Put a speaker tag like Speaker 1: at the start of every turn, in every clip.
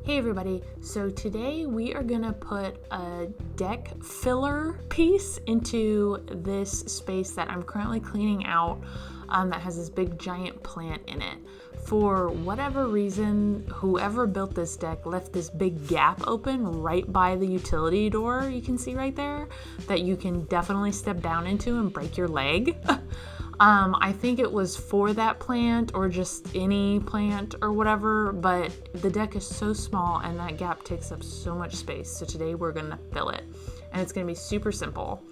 Speaker 1: Hey everybody, so today we are gonna put a deck filler piece into this space that I'm currently cleaning out that has this big giant plant in it. For whatever reason, whoever built this deck left this big gap open right by the utility door you can see right there that you can definitely step down into and break your leg. I think it was for that plant or just any plant or whatever, but the deck is so small and that gap takes up so much space. So today we're gonna fill it and it's gonna be super simple.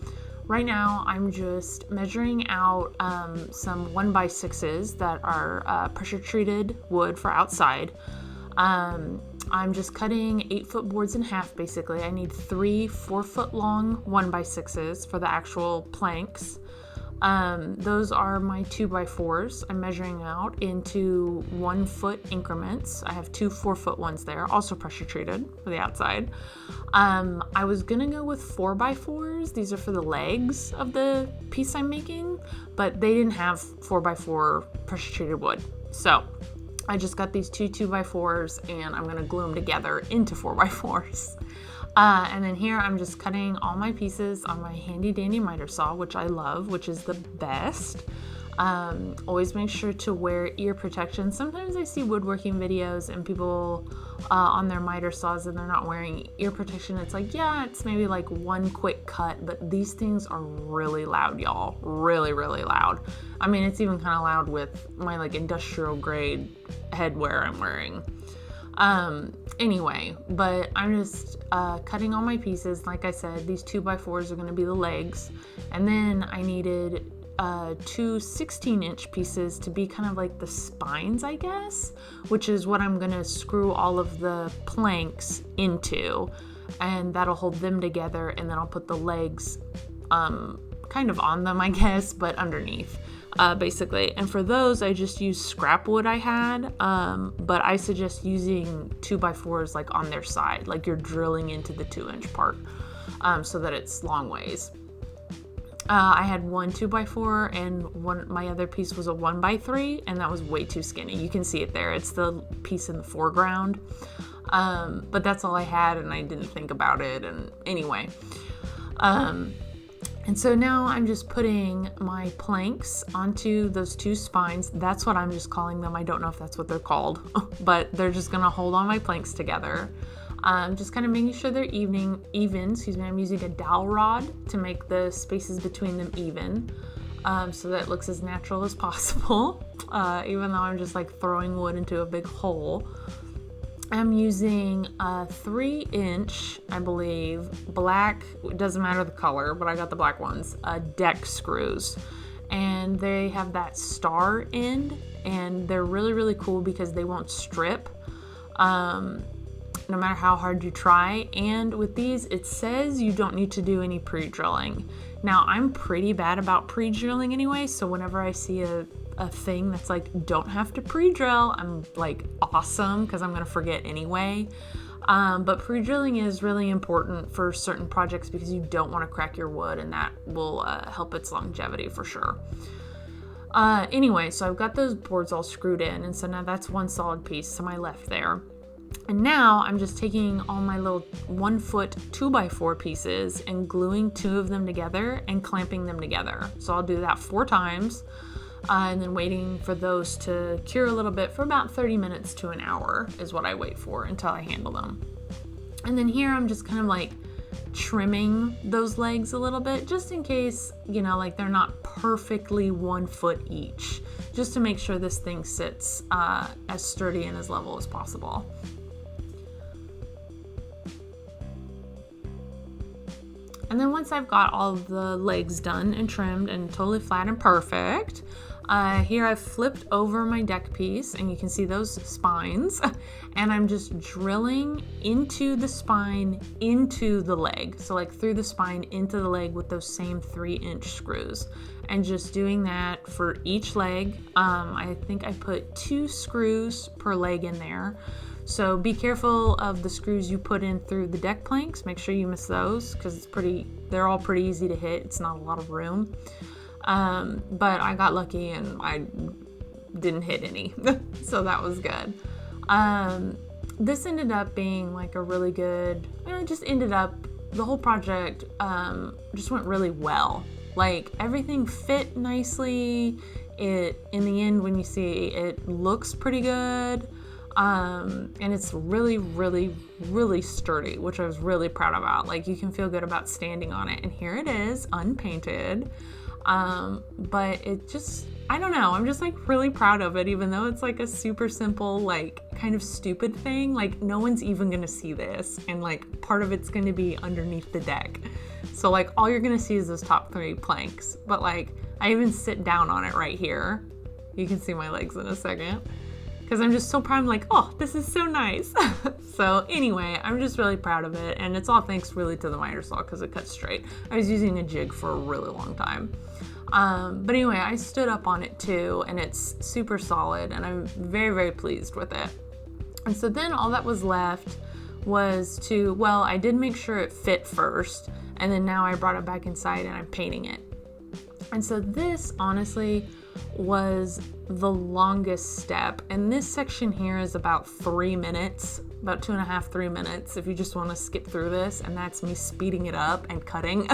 Speaker 1: Right now I'm just measuring out some 1x6s that are pressure treated wood for outside. I'm just cutting 8-foot boards in half basically. I need 3 4-foot long 1x6s for the actual planks. Those are my 2x4s. I'm measuring out into 1-foot increments. I have 2 4-foot ones there, also pressure treated for the outside. I was gonna go with 4x4s. These are for the legs of the piece I'm making, but they didn't have 4x4 pressure treated wood. So I just got these 2 2x4s and I'm gonna glue them together into 4x4s. And then here I'm just cutting all my pieces on my handy dandy miter saw, which I love, which is the best. Always make sure to wear ear protection. Sometimes I see woodworking videos and people on their miter saws and they're not wearing ear protection. It's like, yeah, it's maybe like one quick cut, but these things are really loud, y'all. Really, really loud. I mean, it's even kind of loud with my like industrial grade headwear I'm wearing. Anyway, but I'm just cutting all my pieces. Like I said, these 2x4s are going to be the legs, and then I needed 2 16-inch pieces to be kind of like the spines, I guess, which is what I'm going to screw all of the planks into, and that'll hold them together, and then I'll put the legs kind of on them, I guess, but underneath. Basically, and for those I just used scrap wood I had, but I suggest using 2x4s like on their side, like you're drilling into the 2-inch part, so that it's long ways. I had 1 2x4 and my other piece was a 1x3, and that was way too skinny. You can see it there, it's the piece in the foreground, but that's all I had and I didn't think about it. And anyway, and so now I'm just putting my planks onto those 2 spines. That's what I'm just calling them. I don't know if that's what they're called, but they're just gonna hold all my planks together. Just kind of making sure they're even. I'm using a dowel rod to make the spaces between them even, so that it looks as natural as possible, even though I'm just like throwing wood into a big hole. I'm using a 3-inch, I believe, black, it doesn't matter the color, but I got the black ones, deck screws. And they have that star end, and they're really, really cool because they won't strip, no matter how hard you try. And with these, it says you don't need to do any pre-drilling. Now, I'm pretty bad about pre-drilling anyway, so whenever I see a thing that's like don't have to pre-drill, I'm like awesome, because I'm gonna forget anyway. But pre-drilling is really important for certain projects because you don't want to crack your wood, and that will help its longevity for sure. Anyway, so I've got those boards all screwed in, and so now that's one solid piece to my left there. And now I'm just taking all my little 1-foot 2x4 pieces and gluing 2 of them together and clamping them together. So I'll do that 4 times. And then waiting for those to cure a little bit for about 30 minutes to an hour is what I wait for until I handle them. And then here I'm just kind of like trimming those legs a little bit, just in case, you know, like they're not perfectly 1 foot each, just to make sure this thing sits as sturdy and as level as possible. And then once I've got all of the legs done and trimmed and totally flat and perfect, here I've flipped over my deck piece and you can see those spines, and I'm just drilling into the spine into the leg. So like through the spine into the leg with those same 3-inch screws, and just doing that for each leg. I think I put 2 screws per leg in there. So be careful of the screws you put in through the deck planks. Make sure you miss those because they're all pretty easy to hit. It's not a lot of room. But I got lucky and I didn't hit any. So that was good. this ended up being like a really good, it just ended up, the whole project just went really well. Like everything fit nicely. In the end, when you see it looks pretty good. And it's really, really, really sturdy, which I was really proud about. Like you can feel good about standing on it. And here it is, unpainted. But it just, I don't know, I'm just like really proud of it, even though it's like a super simple, like kind of stupid thing. Like no one's even gonna see this, and like part of it's gonna be underneath the deck. So like all you're gonna see is those top 3 planks. But like I even sit down on it right here. You can see my legs in a second. Because I'm just so proud. I'm like, oh, this is so nice. So anyway, I'm just really proud of it. And it's all thanks really to the miter saw because it cuts straight. I was using a jig for a really long time. But anyway, I stood up on it too, and it's super solid, and I'm very, very pleased with it. And so then all that was left was to, well, I did make sure it fit first, and then now I brought it back inside and I'm painting it. And so this honestly was the longest step, and this section here is about 3 minutes, about 2.5, 3 minutes if you just want to skip through this, and that's me speeding it up and cutting.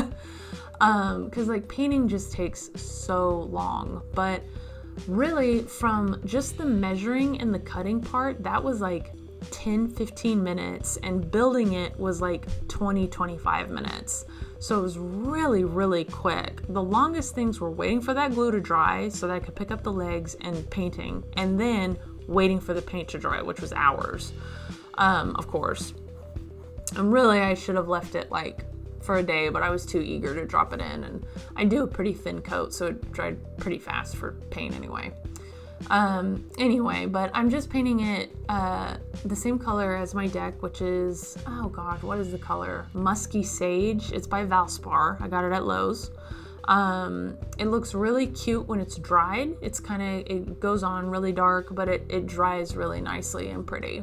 Speaker 1: Because like painting just takes so long. But really from just the measuring and the cutting part, that was like 10-15 minutes, and building it was like 20-25 minutes. So it was really, really quick. The longest things were waiting for that glue to dry so that I could pick up the legs and painting, and then waiting for the paint to dry, which was hours, of course. And really I should have left it like for a day, but I was too eager to drop it in, and I do a pretty thin coat, so it dried pretty fast for paint anyway. Anyway, but I'm just painting it the same color as my deck, which is, oh god, what is the color? Musky Sage. It's by Valspar. I got it at Lowe's. It looks really cute when it's dried. It goes on really dark, but it dries really nicely and pretty.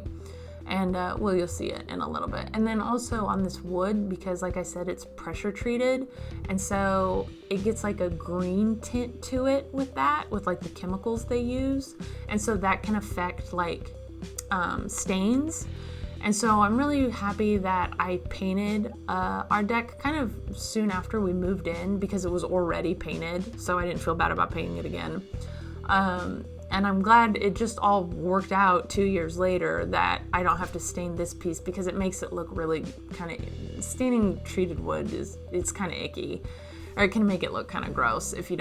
Speaker 1: And well, you'll see it in a little bit. And then also on this wood, because like I said, it's pressure treated, and so it gets like a green tint to it with like the chemicals they use, and so that can affect like stains. And so I'm really happy that I painted our deck kind of soon after we moved in, because it was already painted, so I didn't feel bad about painting it again. And I'm glad it just all worked out 2 years later that I don't have to stain this piece, because it makes it look really kind of, staining treated wood it's kind of icky, or it can make it look kind of gross if you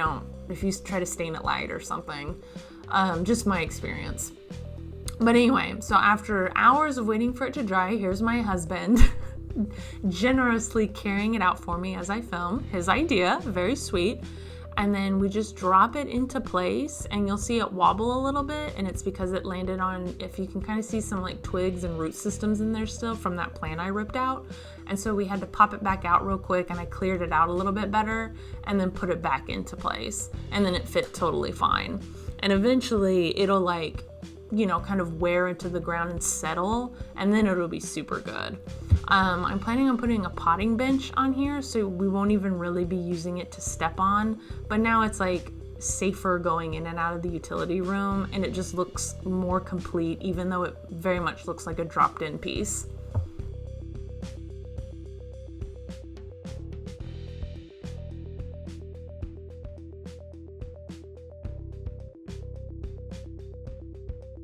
Speaker 1: try to stain it light or something. Just my experience. But anyway, so after hours of waiting for it to dry, here's my husband generously carrying it out for me as I film. His idea, very sweet. And then we just drop it into place, and you'll see it wobble a little bit, and it's because it landed on, if you can kind of see some like twigs and root systems in there still from that plant I ripped out. And so we had to pop it back out real quick, and I cleared it out a little bit better and then put it back into place, and then it fit totally fine. And eventually it'll like, kind of wear into the ground and settle, and then it'll be super good. I'm planning on putting a potting bench on here, so we won't even really be using it to step on, but now it's like safer going in and out of the utility room, and it just looks more complete, even though it very much looks like a dropped in piece.